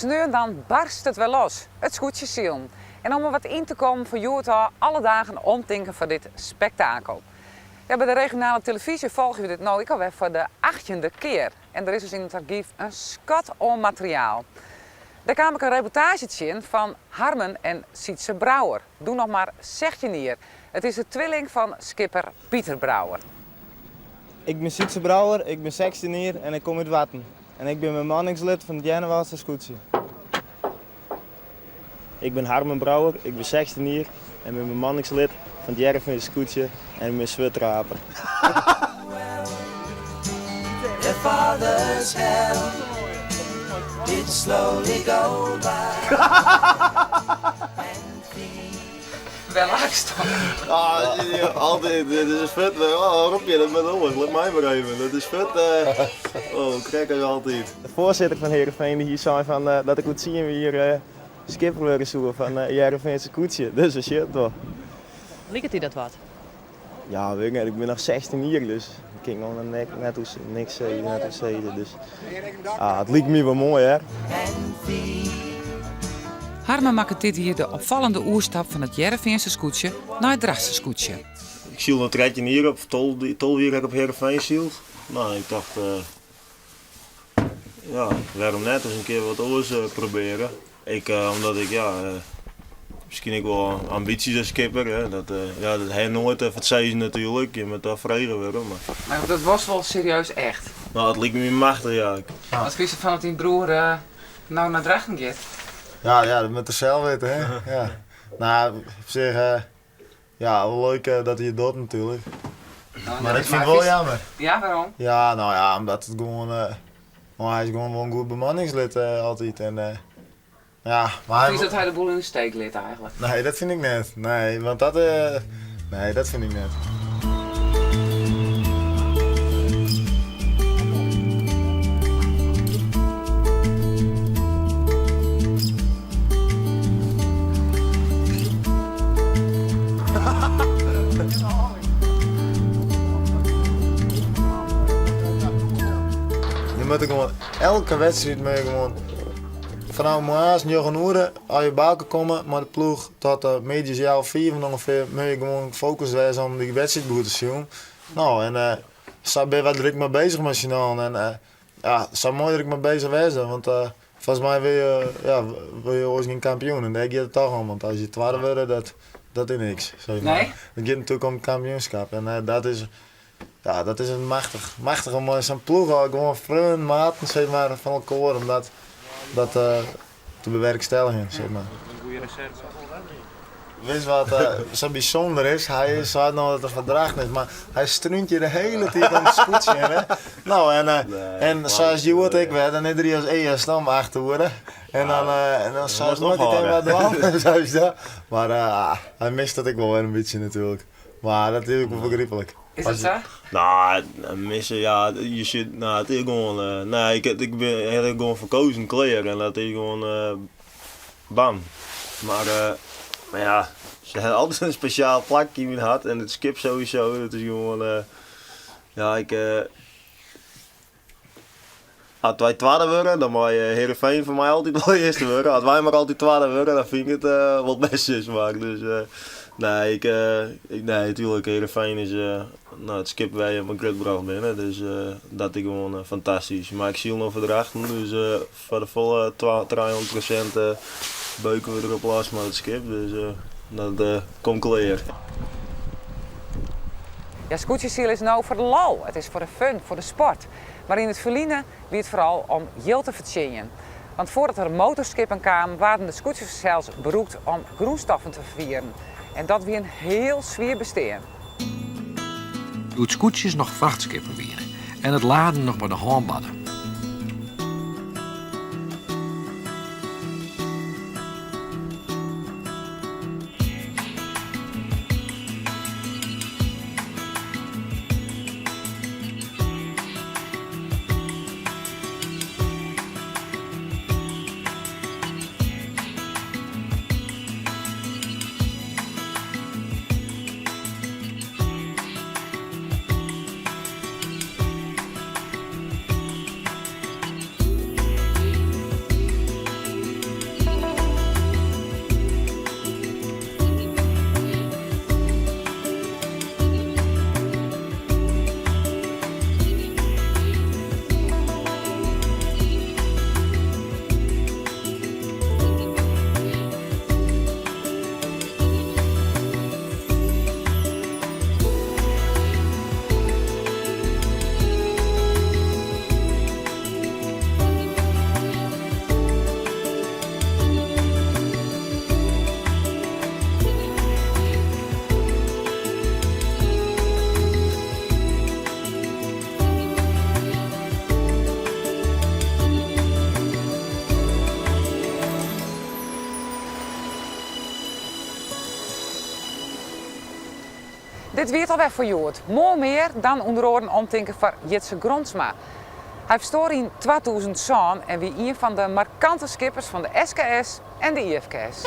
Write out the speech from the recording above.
Nu en dan barst het wel los, het scootjesielen. En om er wat in te komen voor Joertal alle dagen omdenken voor dit spektakel. Ja, bij de regionale televisie volgen we dit nou alweer voor de 18e keer. En er is dus in het archief een schat aan materiaal. Daar kwam ik een reportage in van Harmen en Sietse Brouwer. Doe nog maar 16 jaar. Het is de tweeling van skipper Pieter Brouwer. Ik ben Sietse Brouwer, ik ben 16 jaar en ik kom uit Watten. En ik ben bemanningslid van het Jennewaardse scootje. Ik ben Harmen Brouwer, ik ben 16 jaar en ben bemanningslid van het Jereveense scootje en ik ben zwutraper. Their father's hell did slowly go by. Wel aangestaan. Altijd, dit is vet. Roep je dat met alles? Laat mij maar even. Dat is vet. Kijk er altijd. De voorzitter van Heerenveen die hier zei van, dat ik moet zien we hier skipper willen zoeken van Jereveense scootje. Dus dat shit toch. Liekt u dat wat? Ja, weet ik ben nog 16 jaar, dus ik ging nog net niks zeggen. Dus het liep me wel mooi, hè. Harmen maakt dit hier de opvallende oerstap van het Jereveense scootje naar het Drachtse scootje. Ik ziel nog 13 hier op, 12 jaar op Heerenveen ziel. Nou, ik dacht, waarom net eens een keer wat anders proberen. Omdat ik, misschien ik wel ambities als skipper. Hè. Dat hij nooit het zei natuurlijk, je moet daar vregen worden. Maar dat was wel serieus echt. Nou, het liep me machtig, ja. Wat vind je van dat die broer nou naar Drachten gaat? Ja, dat moet er zelf weten, hè. Ja. Nou, op zich, wel leuk dat hij het doet natuurlijk. Nou, maar ik vind het wel jammer. Ja, waarom? Ja, nou ja, omdat het gewoon, hij is gewoon wel een goed bemanningslid altijd. En, maar Vind je dat hij de boel in de steek liet eigenlijk? Nee, dat vind ik net. Nee, want dat, dat vind ik net. Je moet gewoon elke wedstrijd moet je gewoon vanaf maas 9 uur als je baken komen met de ploeg tot medisch jaar 4 ongeveer moet je gewoon gefocust zijn om die wedstrijd goed te zien. Nou en zo ben je wat druk mee bezig met je naam en zo mooi druk mee bezig wezen, want volgens mij wil je ooit geen kampioen en daar gaat het toch om, want als je tweede wordt dat is niks. Zeg maar. Nee? Het gaat natuurlijk om het kampioenschap en dat is een machtig om zo'n ploeg gewoon vrienden, maten zeg maar, van elkaar om dat te bewerkstelligen. Zeg maar. Weet je wat zo bijzonder is? Hij zei nou dat er verdrag is, maar hij strunt je de hele tijd aan het scootje. Hè? Nou, en zoals je hoort, ik werd dan iedereen als eerst dan achterhoren. En dan zou het nooit wat doen. Maar hij mist dat ik wel een beetje natuurlijk. Maar dat is ook wel begrijpelijk. Is dat zo? Nou, missen, ja, je zit, nou, het is gewoon, ik ben gewoon verkozen kleren en dat is gewoon, bam. Maar ja, ze hebben altijd een speciaal plakje in mijn hart en het skip sowieso, dat is gewoon, als wij tweede worden, dan mag Heerenveen voor mij altijd wel eerste worden. Als wij maar altijd tweede worden, dan vind ik het wat best is. Maar dus, natuurlijk, Heerenveen is het skip wij op een grutbracht binnen. Dus dat is gewoon fantastisch. Maar ik zie nog verdrachten, dus voor de volle 300% beuken we erop los met het skip. Dus dat komt klaar. Ja, scootjesiel is nou voor de lol. Het is voor de fun, voor de sport. Maar in het verliezen wie het vooral om yield te verdienen. Want voordat er motorskippen kwamen, waren de scootjes zelfs beroemd om groenstoffen te vervieren. En dat weer een heel zwaar bestaan. Doe het scootjes nog vrachtskippen weer. En het laden nog bij de handbadden. Dit weer alweer voor Joert. Mooi meer dan onder andere omtinken van Jitse Gronsma. Hij verstoorde in 2000 en wie een van de markante skippers van de SKS en de IFKS.